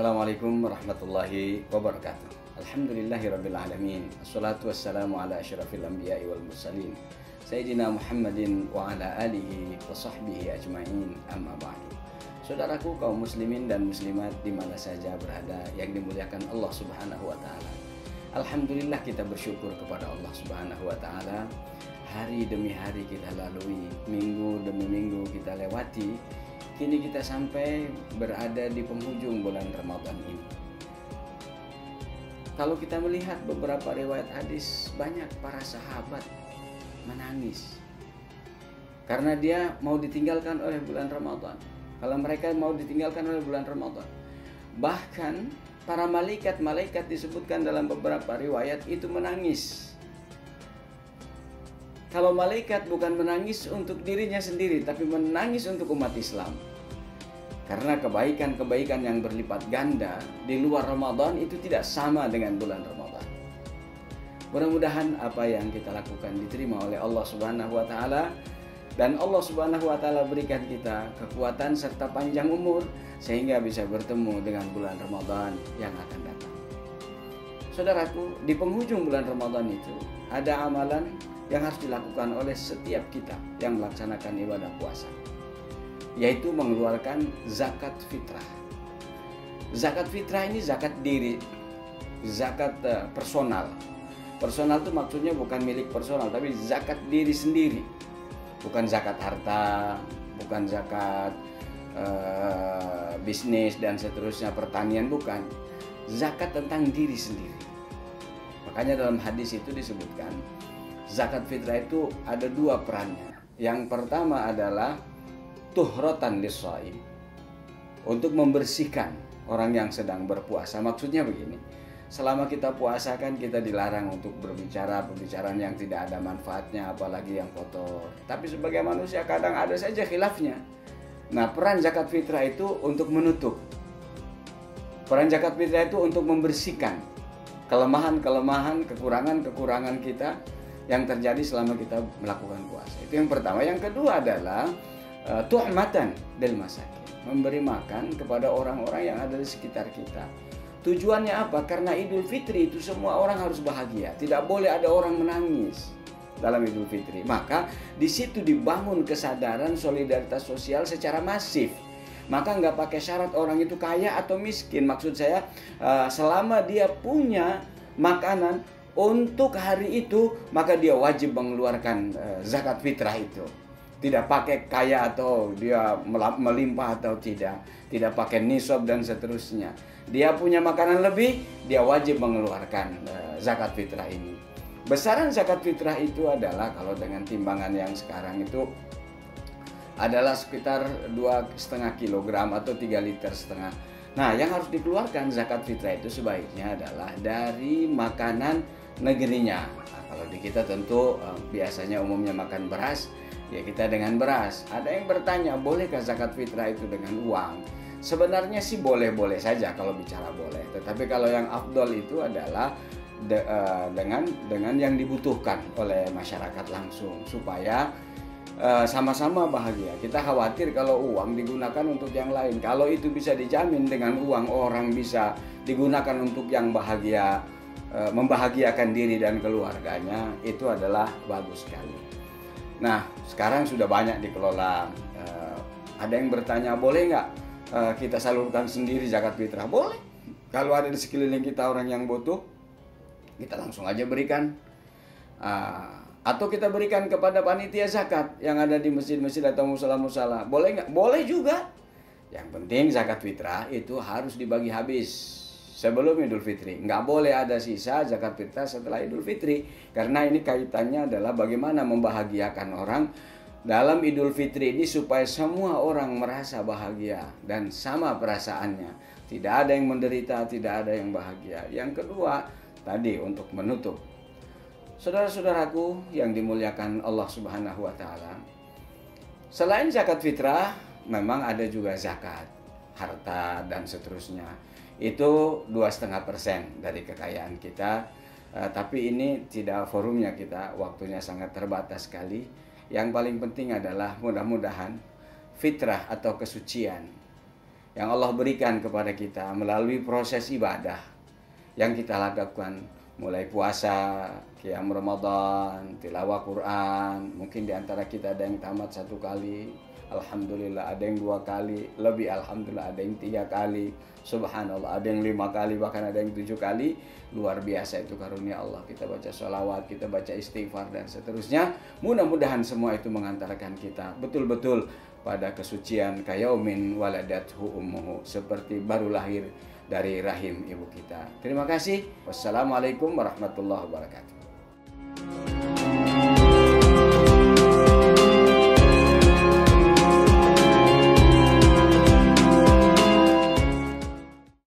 Assalamualaikum warahmatullahi wabarakatuh. Alhamdulillahirrabbilalamin. Assalatu wassalamu ala asyrafil anbiya'i wal mursalin Sayyidina Muhammadin wa ala alihi wa sahbihi ajma'in, amma ba'du. Saudaraku kaum muslimin dan muslimat di mana saja berada yang dimuliakan Allah Subhanahu wa taala. Alhamdulillah kita bersyukur kepada Allah Subhanahu wa taala. Hari demi hari kita lalui, minggu demi minggu kita lewati. Kini kita sampai berada di penghujung bulan Ramadan ini. Kalau kita melihat beberapa riwayat hadis, banyak para sahabat menangis karena dia mau ditinggalkan oleh bulan Ramadan. Kalau mereka mau ditinggalkan oleh bulan Ramadan, bahkan para malaikat disebutkan dalam beberapa riwayat itu menangis. Kalau malaikat bukan menangis untuk dirinya sendiri, tapi menangis untuk umat Islam. Karena kebaikan-kebaikan yang berlipat ganda di luar Ramadan itu tidak sama dengan bulan Ramadan. Mudah-mudahan apa yang kita lakukan diterima oleh Allah Subhanahu wa taala, dan Allah Subhanahu wa taala berikan kita kekuatan serta panjang umur sehingga bisa bertemu dengan bulan Ramadan yang akan datang. Saudaraku, di penghujung bulan Ramadan itu ada amalan yang harus dilakukan oleh setiap kita yang melaksanakan ibadah puasa, yaitu mengeluarkan zakat fitrah. Zakat fitrah ini zakat diri, zakat personal. Personal itu maksudnya bukan milik personal, tapi zakat diri sendiri. Bukan zakat harta, bukan zakat bisnis dan seterusnya, pertanian, bukan. Zakat tentang diri sendiri. Makanya dalam hadis itu disebutkan zakat fitrah itu ada dua perannya. Yang pertama adalah tuhrotan lissaim, untuk membersihkan orang yang sedang berpuasa. Maksudnya begini, selama kita puasa kan kita dilarang untuk berbicara pembicaraan yang tidak ada manfaatnya, apalagi yang kotor. Tapi sebagai manusia kadang ada saja khilafnya. Nah, peran zakat fitrah itu untuk menutup. Peran zakat fitrah itu untuk membersihkan kelemahan-kelemahan, kekurangan-kekurangan kita yang terjadi selama kita melakukan puasa. Itu yang pertama. Yang kedua adalah tu'matan lil masakin, memberi makan kepada orang-orang yang ada di sekitar kita. Tujuannya apa? Karena Idul Fitri itu semua orang harus bahagia. Tidak boleh ada orang menangis dalam Idul Fitri. Maka di situ dibangun kesadaran solidaritas sosial secara masif. Maka nggak pakai syarat orang itu kaya atau miskin. Maksud saya selama dia punya makanan untuk hari itu, maka dia wajib mengeluarkan zakat fitrah itu. Tidak pakai kaya atau dia melimpah atau tidak pakai nisab dan seterusnya. Dia punya makanan lebih, dia wajib mengeluarkan zakat fitrah ini. Besaran zakat fitrah itu adalah, kalau dengan timbangan yang sekarang itu adalah sekitar 2,5 kilogram atau 3,5 liter. Nah, yang harus dikeluarkan zakat fitrah itu sebaiknya adalah dari makanan negerinya. Nah, kalau di kita tentu biasanya umumnya makan beras, ya kita dengan beras. Ada yang bertanya, bolehkah zakat fitrah itu dengan uang? Sebenarnya sih boleh-boleh saja kalau bicara boleh. Tetapi kalau yang afdol itu adalah dengan yang dibutuhkan oleh masyarakat langsung, supaya sama-sama bahagia. Kita khawatir kalau uang digunakan untuk yang lain. Kalau itu bisa dijamin dengan uang orang bisa digunakan untuk yang bahagia, membahagiakan diri dan keluarganya, itu adalah bagus sekali. Nah, sekarang sudah banyak dikelola. Ada yang bertanya, boleh nggak kita salurkan sendiri zakat fitrah? Boleh. Kalau ada di sekeliling kita orang yang butuh, kita langsung aja berikan. Atau kita berikan kepada panitia zakat yang ada di masjid-masjid atau musala-musala. Boleh nggak? Boleh juga. Yang penting zakat fitrah itu harus dibagi habis sebelum Idul Fitri. Nggak boleh ada sisa zakat fitrah setelah Idul Fitri. Karena ini kaitannya adalah bagaimana membahagiakan orang dalam Idul Fitri ini supaya semua orang merasa bahagia dan sama perasaannya. Tidak ada yang menderita, tidak ada yang bahagia. Yang kedua, tadi untuk menutup. Saudara-saudaraku yang dimuliakan Allah Subhanahu wa taala, selain zakat fitrah, memang ada juga zakat harta dan seterusnya. Itu 2,5% dari kekayaan kita. Tapi ini tidak forumnya kita, waktunya sangat terbatas sekali. Yang paling penting adalah mudah-mudahan fitrah atau kesucian yang Allah berikan kepada kita melalui proses ibadah yang kita lakukan, mulai puasa, qiyam Ramadan, tilawah Quran. Mungkin di antara kita ada yang tamat 1 kali, alhamdulillah, ada yang 2 kali, lebih alhamdulillah, ada yang 3 kali, subhanallah, ada yang 5 kali, bahkan ada yang 7 kali. Luar biasa itu karunia Allah. Kita baca sholawat, kita baca istighfar dan seterusnya. Mudah-mudahan semua itu mengantarkan kita betul-betul pada kesucian kayaumin waladathu ummuhu, seperti baru lahir dari rahim ibu kita. Terima kasih. Wassalamualaikum warahmatullahi wabarakatuh.